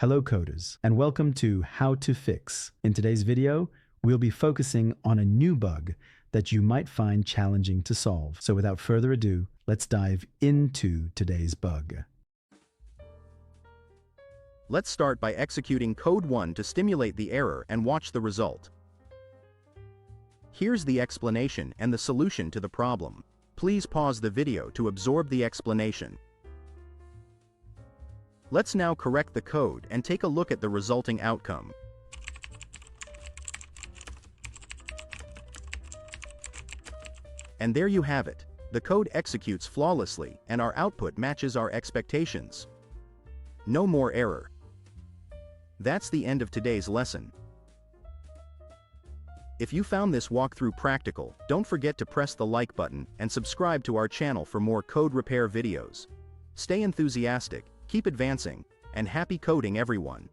Hello coders, and welcome to How to Fix. In today's video, we'll be focusing on a new bug that you might find challenging to solve. So without further ado, let's dive into today's bug. Let's start by executing code 1 to stimulate the error and watch the result. Here's the explanation and the solution to the problem. Please pause the video to absorb the explanation. Let's now correct the code and take a look at the resulting outcome. And there you have it. The code executes flawlessly and our output matches our expectations. No more error. That's the end of today's lesson. If you found this walkthrough practical, don't forget to press the like button and subscribe to our channel for more code repair videos. Stay enthusiastic, keep advancing, and happy coding everyone.